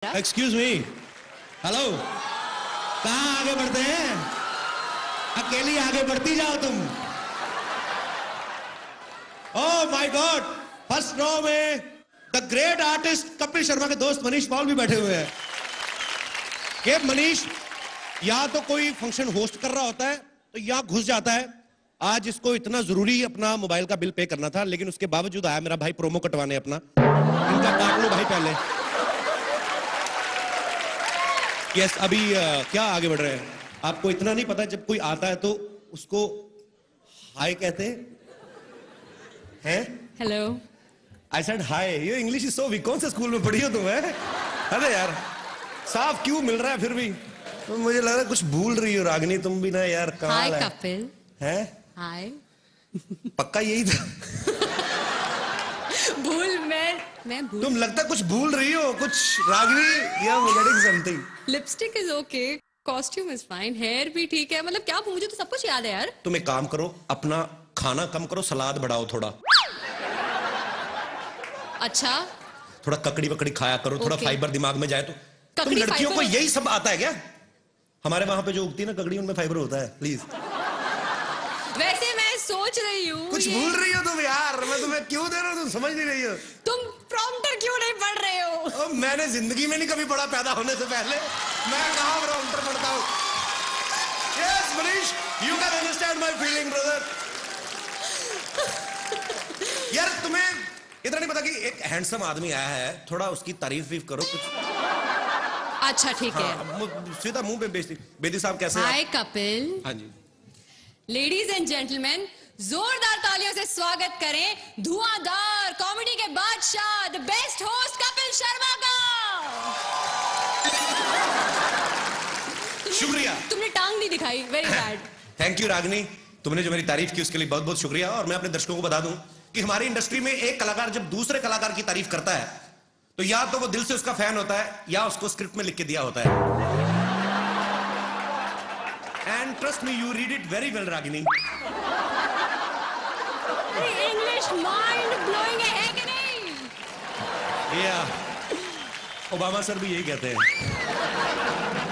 Excuse me, hello, कहाँ आगे बढ़ते हैं? अकेली आगे बढ़ती जाओ तुम। Oh my God, first row में the great artist Kapil Sharma के दोस्त मनीष पॉल भी बैठे हुए हैं। ये मनीष या तो कोई फंक्शन होस्ट कर रहा होता है तो यहाँ घुस जाता है। आज इसको इतना जरूरी अपना मोबाइल का बिल पे करना था, लेकिन उसके बावजूद आया मेरा भाई प्रोमो कटवाने अपना। इनका काट लो भाई पहले। यस, अभी क्या आगे बढ़ रहे हैं? आपको इतना नहीं पता, जब कोई आता है तो उसको हाय कहते हैं? हेलो, आई सेड हाय। ये इंग्लिश इज सो वीक। कौन से स्कूल में पढ़ी हो तुम? अरे यार, साफ क्यों मिल रहा है फिर भी? तो मुझे लग रहा है कुछ भूल रही हो रागिनी तुम भी ना यार। हाय कपिल। है हाय। पक्का यही था? भूल मैं भूल। तुम लगता कुछ भूल रही हो कुछ रागिनी, या getting something. Lipstick is okay, costume is fine, hair भी ठीक है। मतलब क्या, मुझे तो सब कुछ याद है यार। तुम एक काम करो, अपना खाना कम करो, सलाद बढ़ाओ थोड़ा। अच्छा, थोड़ा ककड़ी वकड़ी खाया करो, थोड़ा फाइबर दिमाग में जाए तो। तुम लड़कियों को यही सब आता है क्या? हमारे वहां पे जो उगती है ना ककड़ी, उनमें फाइबर होता है। प्लीज। वैसे मैं सोच रही हूँ कुछ भूल रही हो तुम यार। मैं तुम्हें क्यों दे रहा हूँ, तुम समझ नहीं रही हो। तुम प्रॉम्प्टर क्यों नहीं पढ़ रहे हो? मैंने जिंदगी में नहीं कभी पढ़ा, पैदा होने से पहले। मैं कहाँ प्रॉम्प्टर पढ़ता हूँ? Yes Manish, you can understand my feeling brother. यार तुम्हें इतना नहीं पता कि एक हैंडसम आदमी आया है, थोड़ा उसकी तारीफ वीफ करो कुछ। अच्छा ठीक है। सीधा मुंह पे बेदी साहब कैसे? हाय कपिल। हाँ जी। लेडीज एंड जेंटलमैन, जोरदार तालियों से स्वागत करें धुआंधार कॉमेडी के बादशाह, the best host Kapil Sharma का। शुक्रिया। तुमने टांग नहीं दिखाई, very bad. Thank you Ragini, तुमने जो मेरी तारीफ की उसके लिए बहुत बहुत शुक्रिया। और मैं अपने दर्शकों को बता दूं कि हमारी इंडस्ट्री में एक कलाकार जब दूसरे कलाकार की तारीफ करता है तो या तो वो दिल से उसका फैन होता है या उसको स्क्रिप्ट में लिख के दिया होता है। And trust me, you read it very well Ragini. English mind blowing है कि नहीं? या ओबामा सर भी यही कहते हैं।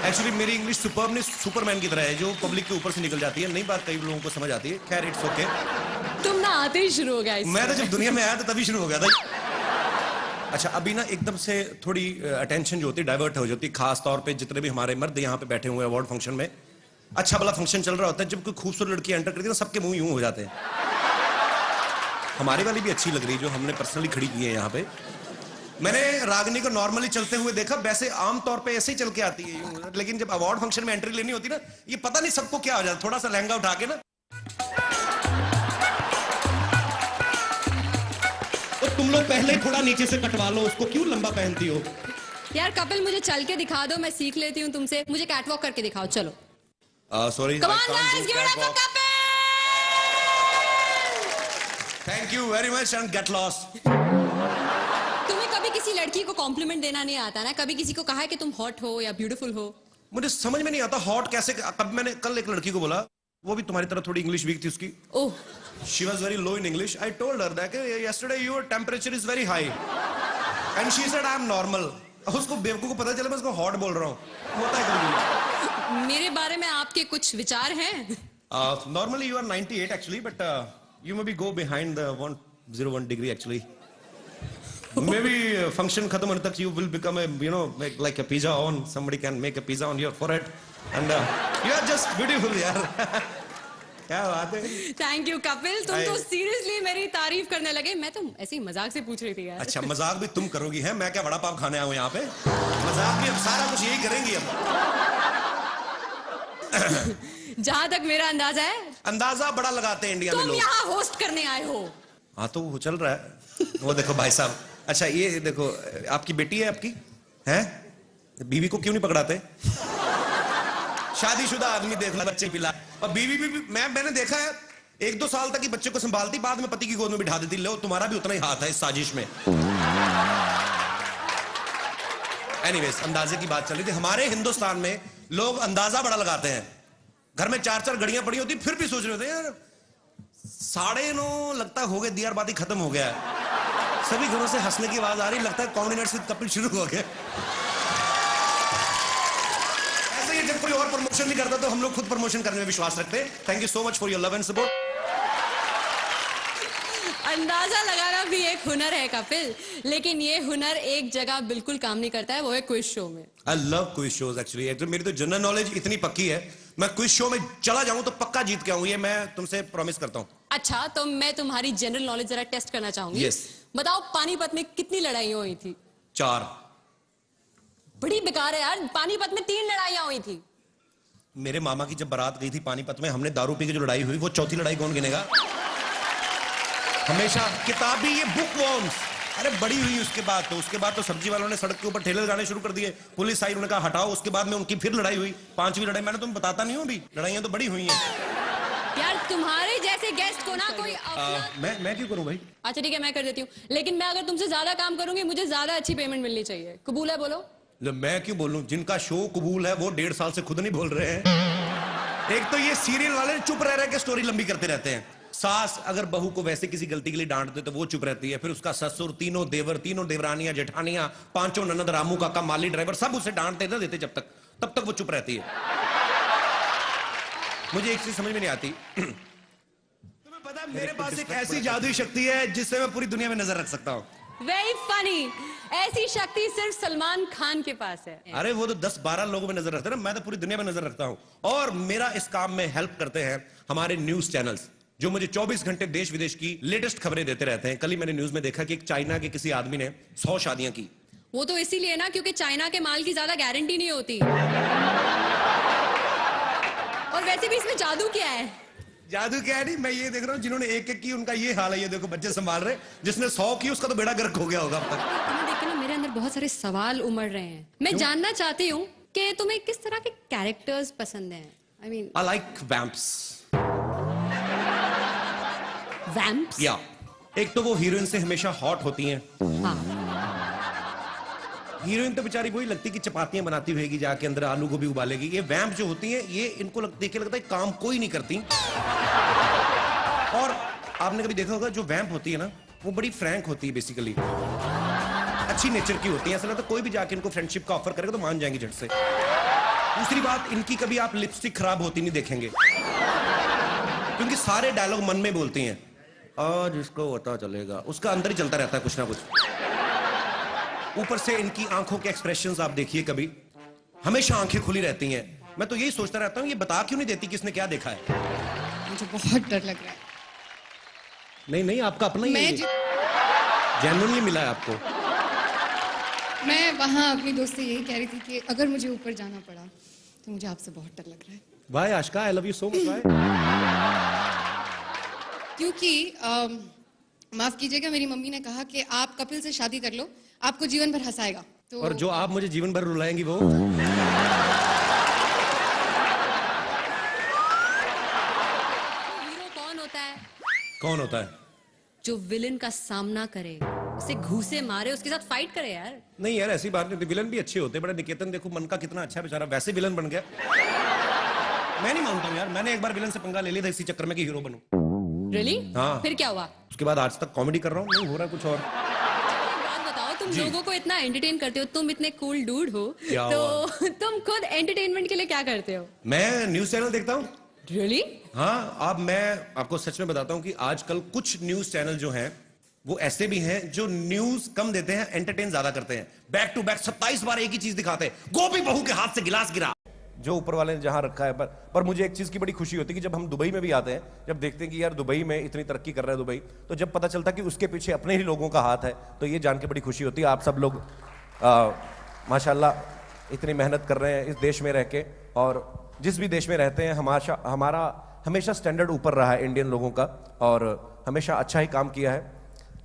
एक्चुअली मेरी इंग्लिश सुपर्ब नहीं, सुपरमैन की तरह है जो पब्लिक के ऊपर से निकल जाती है। नई बात कई लोगों को समझ आती है। खैर इट्स ओके। तुम ना आते ही शुरू हो गया। मैं तो जब दुनिया में आया था तभी शुरू हो गया था। अच्छा, अभी ना एकदम से थोड़ी अटेंशन जो होती है डाइवर्ट हो जाती है, खास तौर पे जितने भी हमारे मर्द यहाँ पे बैठे हुए अवार्ड फंक्शन में। अच्छा भला फंक्शन चल रहा होता है, जब कोई खूबसूरत लड़की एंटर करती है ना सबके मुंह यूं हो जाते हैं। हमारी वाली भी अच्छी लग रही है जो हमने पर्सनली खड़ी की है यहाँ पे। मैंने रागिनी को नॉर्मली चलते हुए देखा, वैसे आमतौर पे ऐसे ही चल के आती है यूं, लेकिन जब अवार्ड फंक्शन में एंट्री लेनी होती ना, ये पता नहीं सबको क्या हो जाता है। थोड़ा सा लहंगा उठा के ना, तो तुम लोग पहले थोड़ा नीचे से कटवा लो उसको, क्यों लंबा पहनती हो? यार कपिल, मुझे चल के दिखा दो, मैं सीख लेती हूँ तुमसे। मुझे कैटवॉक करके दिखाओ, चलो। Sorry, come on guys, give it up for Kapil. Thank you very much and get lost. तुम्हें कभी किसी लड़की को कॉम्प्लीमेंट देना नहीं आता ना? कभी किसी को कहा है कि तुम हॉट हो या ब्यूटीफुल हो? मुझे समझ में नहीं आता हॉट कैसे। कब मैंने कल एक लड़की को बोला, वो भी तुम्हारी तरह थोड़ी इंग्लिश वीक थी उसकी। ओह, she was very low in English. I told her that yesterday your temperature is very high and she said I am normal. उसको बेवकूफ को पता चला मैं उसको हॉट बोल रहा हूँ। होता है कभी। मेरे बारे में आपके कुछ विचार हैं? Normally you are 98 actually, but you maybe go behind the 101 degree actually. Maybe function खत्म होने तक you will become a, you know, like a pizza on. Somebody can make a pizza on your forehead and you are just beautiful यार। क्या बात है। Thank you Kapil, तुम तो seriously मेरी तारीफ करने लगे। मैं तो ऐसे ही मजाक से पूछ रही थी यार। अच्छा, मजाक भी तुम करोगी? है मैं क्या बड़ा पाव खाने आया हूँ यहाँ पे? मजाक भी, अब सारा कुछ यही करेंगी अब। जहां तक मेरा अंदाजा है, अंदाजा बड़ा लगाते हैं इंडिया में लोग। तुम यहाँ होस्ट करने आए हो। हाँ तो वो चल रहा है। वो देखो भाई साहब, अच्छा ये देखो, आपकी बेटी है आपकी? है? बीवी को क्यों नहीं पकड़ाते? शादीशुदा आदमी देख लो, बच्चे पिला। और बीवी भी मैंने देखा है 1-2 साल तक ही बच्चे को संभालती, बाद में पति की गोद में बिठा देती। लो तुम्हारा भी उतना ही हाथ है इस साजिश में। एनीवेज, अंदाजे की बात चल रही थी। हमारे हिंदुस्तान में लोग अंदाजा बड़ा लगाते हैं। घर में 4-4 घड़ियां पड़ी होती, फिर भी सोच रहे होते हैं यार 9:30 लगता हो गए, दियार बाती खत्म हो गया है। सभी घरों से हंसने की आवाज आ रही, लगता है कॉमेडी नाइट्स विद कपिल शुरू हो गया। प्रमोशन नहीं करता तो हम लोग खुद प्रमोशन करने में विश्वास रखते हैं। Thank you so much for your love and support. अंदाजा लगाना भी एक हुनर है कपिल, लेकिन ये हुनर एक जगह बिल्कुल काम नहीं करता है, वो है क्विज शो में। I love quiz shows actually. मेरी तो जनरल नॉलेज इतनी पक्की है, मैं क्विज शो में चला जाऊं तो पक्का जीत के आऊं, ये मैं तुमसे प्रॉमिस करता हूं। अच्छा, तो मैं तुम्हारी जनरल नॉलेज जरा टेस्ट करना चाहूंगी। Yes. बताओ, पानीपत में कितनी लड़ाइयां हुई थी? 4। बड़ी बेकार है यार, पानीपत में 3 लड़ाइयां हुई थी। मेरे मामा की जब बारात गई थी पानीपत में, हमने दारू पी के जो लड़ाई हुई, वो चौथी लड़ाई कौन गिनेगा? हमेशा किताबी ये बुक वॉर्म्स। अरे बड़ी हुई उसके बाद तो सब्जी वालों ने सड़क के ऊपर ठेले लगाने शुरू कर दिए, पुलिस आई, उन्होंने कहा हटाओ, उसके बाद में उनकी फिर लड़ाई हुई, 5वीं लड़ाई। मैंने तुम्हें बताता नहीं हूं अभी, लड़ाइयां तो बड़ी हुई हैं। यार तुम्हारे जैसे गेस्ट को ना कोई मैं क्यों करूं भाई? अच्छा ठीक है, मैं कर देती हूँ, लेकिन मैं अगर तुमसे ज्यादा काम करूंगी मुझे ज्यादा अच्छी पेमेंट मिलनी चाहिए। कबूल है? बोलो। मैं क्यों बोलूं? जिनका शो कबूल है वो 1.5 साल से खुद नहीं बोल रहे हैं। एक तो ये सीरियल वाले चुप रह के स्टोरी लंबी करते रहते हैं। सास अगर बहू को वैसे किसी गलती के लिए डांट दे तो वो चुप रहती है, फिर उसका ससुर, तीनों देवर, तीनों देवरानियां, जेठानियां, 5 ननद, रामू काका, माली ड्राइवर, सब उसे डांटते ना देते तब तक वो चुप रहती है। मुझे एक चीज समझ में नहीं आती। तुम्हें पता है मेरे पास एक ऐसी जादुई शक्ति है जिससे मैं पूरी दुनिया में नजर रख सकता हूँ। Very funny. ऐसी शक्ति सिर्फ सलमान खान के पास है। अरे वो तो 10-12 लोगों में नजर रखते हैं ना, मैं तो पूरी दुनिया में नजर रखता हूं। और मेरा इस काम में हेल्प करते हैं हमारे न्यूज चैनल्स, जो मुझे 24 घंटे देश विदेश की लेटेस्ट खबरें देते रहते हैं। कल ही मैंने न्यूज में देखा कि एक चाइना के किसी आदमी ने 100 शादियां की। वो तो इसीलिए ना क्योंकि चाइना के माल की ज्यादा गारंटी नहीं होती। और वैसे भी इसमें जादू क्या है? जादू क्या है? नहीं, मैं ये देख रहा हूँ जिन्होंने एक एक की उनका ये हाल है। ये देखो बच्चे संभाल रहे, जिसने 100 की उसका तो बेड़ा गर्क हो गया होगा अब तक। तुम्हें देख के ना मेरे अंदर बहुत सारे सवाल उमड़ रहे हैं। मैं जानना चाहती हूँ कि तुम्हें किस तरह के कैरेक्टर्स पसंद हैं? I mean, I like vamps. Vamps? या एक तो वो हीरोइन से हमेशा हॉट होती हैं। हाँ। हीरोइन तो बेचारी वही लगती कि चपातियां बनाती होगी जाके, अंदर आलू गोभी उबालेगी। ये वैम्प जो होती हैं, ये इनको देख के लगता है काम कोई नहीं करती। और आपने कभी देखा होगा जो वैम्प होती है ना, वो बड़ी फ्रैंक होती है, बेसिकली अच्छी नेचर की होती है। ऐसा लगता है कोई भी जाके इनको फ्रेंडशिप का ऑफर करेगा तो मान जाएंगी झट से। दूसरी बात, इनकी कभी आप लिपस्टिक खराब होती नहीं देखेंगे, क्योंकि सारे डायलॉग मन में बोलती हैं। आज इसको पता चलेगा, उसका अंदर ही चलता रहता है कुछ ना कुछ। ऊपर से इनकी आंखों के एक्सप्रेशंस आप देखिए, कभी हमेशा आंखें खुली रहती हैं। मैं तो यही सोचता रहता हूं, ये बता क्यों नहीं देती किसने क्या देखा है। मुझे बहुत डर लग रहा है। नहीं, आपका अपना ही मैं जेन्युइनली मिला है आपको। मैं वहां अपनी दोस्त से यही कह रही थी कि अगर मुझे ऊपर जाना पड़ा तो मुझे आपसे बहुत डर लग रहा है। Why Aashika, I love you so much. Why? क्योंकि माफ कीजिएगा, मेरी मम्मी ने कहा कि आप कपिल से शादी कर लो, आपको जीवन भर हंसाएगा। तो और जो आप मुझे जीवन भर रुलाएंगी वो? हीरो कौन होता है? कौन होता है? जो विलन का सामना करे, उसे घूसे मारे, उसके साथ फाइट करे यार। नहीं यार, ऐसी बात नहीं होती। विलन भी अच्छे होते हैं। बड़ा निकेतन देखो, मन का कितना अच्छा बेचारा, वैसे विलन बन गया। मैं नहीं मानता हूँ यार, मैंने एक बार विलन से पंगा ले लिया था इसी चक्कर में कि हीरो बनूं। रियली? हाँ। फिर क्या हुआ? उसके बाद आज तक कॉमेडी कर रहा हूँ, नहीं हो रहा कुछ और। एक बात बताओ, तुम लोगों को इतना एंटरटेन करते हो, तुम इतने कूल डूड हो, क्या तो तुम खुद एंटरटेनमेंट के लिए क्या करते हो? मैं न्यूज चैनल देखता हूँ। रियली? हाँ, अब मैं आपको सच में बताता हूँ कि आजकल कुछ न्यूज चैनल जो हैं वो ऐसे भी हैं जो न्यूज कम देते हैं, एंटरटेन ज्यादा करते हैं। बैक टू बैक 27 बार एक ही चीज दिखाते हैं। गोपी बहू के हाथ से गिलास गिरा, जो ऊपर वाले ने जहां रखा है। पर मुझे एक चीज की बड़ी खुशी होती है कि जब हम दुबई में भी आते हैं, जब देखते हैं कि यार दुबई में इतनी तरक्की कर रहा है दुबई, तो जब पता चलता है कि उसके पीछे अपने ही लोगों का हाथ है, तो ये जान के बड़ी खुशी होती है। आप सब लोग माशाल्लाह इतनी मेहनत कर रहे हैं इस देश में रह के, और जिस भी देश में रहते हैं हमारा हमेशा स्टैंडर्ड ऊपर रहा है इंडियन लोगों का, और हमेशा अच्छा ही काम किया है।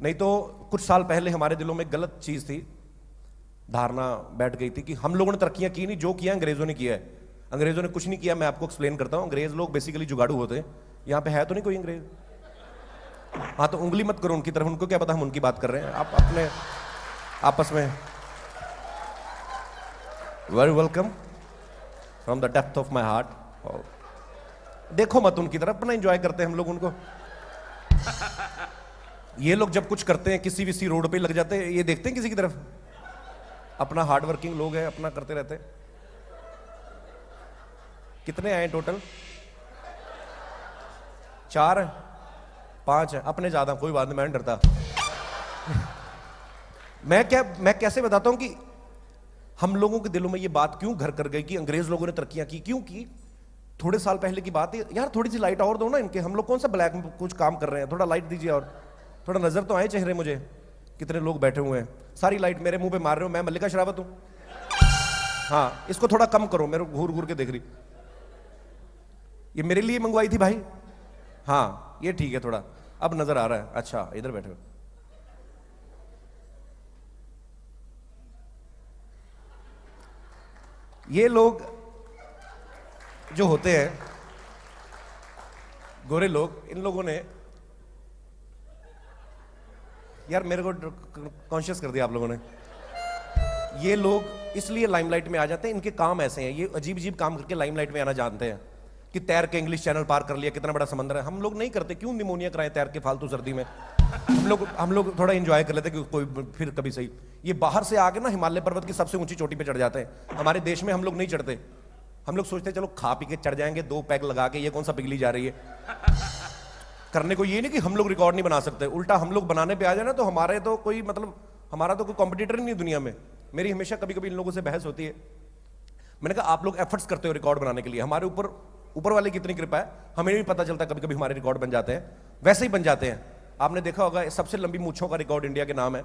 नहीं तो कुछ साल पहले हमारे दिलों में गलत चीज थी, धारणा बैठ गई थी कि हम लोगों ने तरक्कियां की नहीं, जो किया अंग्रेजों ने किया है। अंग्रेजों ने कुछ नहीं किया, मैं आपको एक्सप्लेन करता हूं। अंग्रेज लोग बेसिकली जुगाड़ू होते हैं। यहाँ पे है तो नहीं कोई अंग्रेज? हाँ, तो उंगली मत करो उनकी तरफ, उनको क्या पता हम उनकी बात कर रहे हैं। आप अपने आपस में very welcome from the depth of my heart. देखो मत उनकी तरफ, अपना एंजॉय करते हैं हम लोग उनको। ये लोग जब कुछ करते हैं किसी भी रोड पे लग जाते हैं, ये देखते हैं किसी की तरफ? अपना हार्ड वर्किंग लोग हैं, अपना करते रहते हैं। कितने आए टोटल? 4 5 है, अपने ज्यादा कोई बात नहीं, मैं नहीं डरता। मैं कैसे बताता हूं कि हम लोगों के दिलों में ये बात क्यों घर कर गई कि अंग्रेज लोगों ने तरक्कियां की, क्यों की? थोड़े साल पहले की बात है यार, थोड़ी सी लाइट और दो ना इनके, हम लोग कौन सा ब्लैक में कुछ काम कर रहे हैं, थोड़ा लाइट दीजिए और थोड़ा नजर तो आए चेहरे मुझे। कितने लोग बैठे हुए हैं, सारी लाइट मेरे मुंह पे मार रहे हो, मैं मल्लिका शेरावत हूं? हाँ, इसको थोड़ा कम करो, मेरे घूर घूर के देख रही। ये मेरे लिए मंगवाई थी भाई? हाँ ये ठीक है, थोड़ा अब नजर आ रहा है। अच्छा इधर बैठे हो। ये लोग जो होते हैं गोरे लोग, इन लोगों ने यार मेरे को कॉन्शियस कर दिया आप लोगों ने। ये लोग इसलिए लाइमलाइट में आ जाते हैं, इनके काम ऐसे हैं, ये अजीब अजीब काम करके लाइमलाइट में आना जानते हैं कि तैर के इंग्लिश चैनल पार कर लिया, कितना बड़ा समंदर है। हम लोग नहीं करते, क्यों निमोनिया कराएं तैर के फालतू सर्दी में। हम लोग थोड़ा एंजॉय कर लेते कि कोई फिर कभी सही। ये बाहर से आके ना हिमालय पर्वत की सबसे ऊंची चोटी पे चढ़ जाते हैं। हमारे देश में हम लोग नहीं चढ़ते, हम लोग सोचते हैं चलो खा पी के चढ़ जाएंगे, 2 पैग लगा के, ये कौन सा पिघली जा रही है। करने को ये नहीं कि हम लोग रिकॉर्ड नहीं बना सकते, उल्टा हम लोग बनाने पे आ जाए ना तो हमारे तो कोई मतलब हमारा तो कोई कॉम्पिटिटर नहीं दुनिया में। मेरी हमेशा कभी कभी इन लोगों से बहस होती है। मैंने कहा आप लोग एफर्ट्स करते हो रिकॉर्ड बनाने के लिए, हमारे ऊपर वाले की इतनी कृपा है, हमें भी पता चलता है कभी कभी हमारे रिकॉर्ड बन जाते हैं, वैसे ही बन जाते हैं। आपने देखा होगा सबसे लंबी मूंछों का रिकॉर्ड इंडिया के नाम है,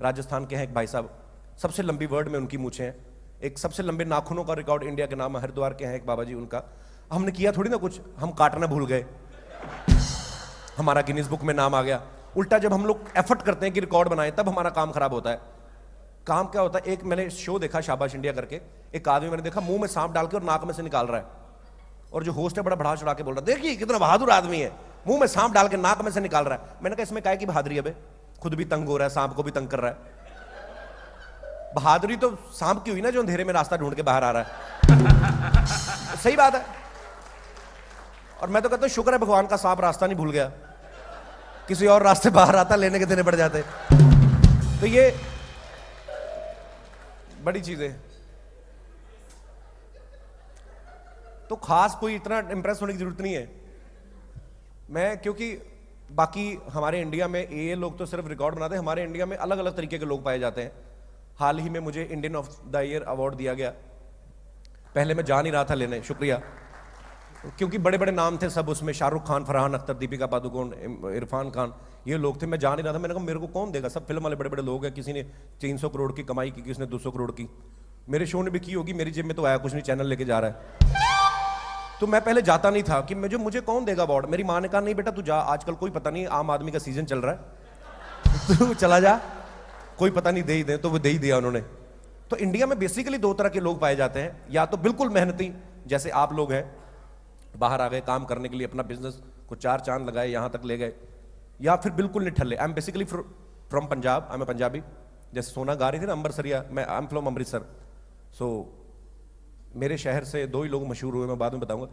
राजस्थान के हैं एक भाई साहब, सबसे लंबी वर्ड में उनकी मूंछें हैं। एक सबसे लंबे नाखूनों का रिकॉर्ड इंडिया के नाम है, हरिद्वार के हैं एक बाबा जी, उनका। हमने किया थोड़ी ना कुछ, हम काटना भूल गए, हमारा गिनीज बुक में नाम आ गया। उल्टा जब हम लोग एफर्ट करते हैं कि रिकॉर्ड बनाएं, तब हमारा काम खराब होता है। काम क्या होता है, एक मैंने शो देखा शाबाश इंडिया करके, एक आदमी मैंने देखा मुंह में सांप डाल के और नाक में से निकाल रहा है, और जो होस्ट है बड़ा बढ़ा चढ़ा के बोल रहा है देखिए कितना बहादुर आदमी है, मुंह में सांप डाल के नाक में से निकाल रहा है। मैंने कहा इसमें काय की बहादुरी है बे, खुद भी तंग हो रहा है, सांप को भी तंग कर रहा है। बहादुरी तो सांप की हुई ना जो अंधेरे में रास्ता ढूंढ के बाहर आ रहा है। सही बात है। और मैं तो कहता हूं शुक्र है भगवान का सांप रास्ता नहीं भूल गया, किसी और रास्ते बाहर आता, लेने के देने पड़ जाते। तो ये बड़ी चीज है। तो खास कोई इतना इंप्रेस होने की जरूरत नहीं है। मैं क्योंकि बाकी हमारे इंडिया में ये लोग तो सिर्फ रिकॉर्ड बनाते हैं, हमारे इंडिया में अलग अलग तरीके के लोग पाए जाते हैं। हाल ही में मुझे Indian of the year award दिया गया, पहले मैं जा नहीं रहा था लेने, शुक्रिया, क्योंकि बड़े बड़े नाम थे सब उसमें, शाहरुख खान, फरहान अख्तर, दीपिका पादुकोण, इरफान खान, ये लोग थे। मैं जा नहीं रहा था, मैंने कहा मेरे को कौन देगा, सब फिल्म वाले बड़े बड़े लोग हैं, किसी ने 300 करोड़ की कमाई की, किसी ने 200 करोड़ की, मेरे शो ने भी की होगी, मेरी जेब में तो आया कुछ नहीं, चैनल लेके जा रहा है। तो मैं पहले जाता नहीं था कि मुझे कौन देगा अवार्ड। मेरी माँ ने कहा नहीं बेटा तू जा, आजकल कोई पता नहीं, आम आदमी का सीजन चल रहा है, तू चला जा, कोई पता नहीं दे ही दे, तो वो दे ही दिया उन्होंने। तो इंडिया में बेसिकली 2 तरह के लोग पाए जाते हैं, या तो बिल्कुल मेहनती जैसे आप लोग हैं, बाहर आ गए काम करने के लिए, अपना बिजनेस को 4 चांद लगाए, यहां तक ले गए, या फिर बिल्कुल निठल्ले। I am basically from Punjab, I am a Punjabi, जैसे सोना गा रही थी ना अंबर सरिया, मैं I am from Amritsar. So मेरे शहर से 2 ही लोग मशहूर हुए, मैं बाद में बताऊंगा।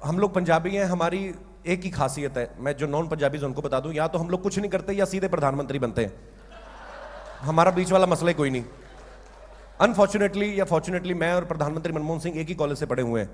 हम लोग पंजाबी हैं, हमारी एक ही खासियत है, मैं जो नॉन पंजाबीज उनको बता दूं, या तो हम लोग कुछ नहीं करते या सीधे प्रधानमंत्री बनते हैं, हमारा बीच वाला मसला ही कोई नहीं। अनफॉर्चुनेटली या फॉर्चुनेटली मैं और प्रधानमंत्री मनमोहन सिंह एक ही कॉलेज से पढ़े हुए हैं।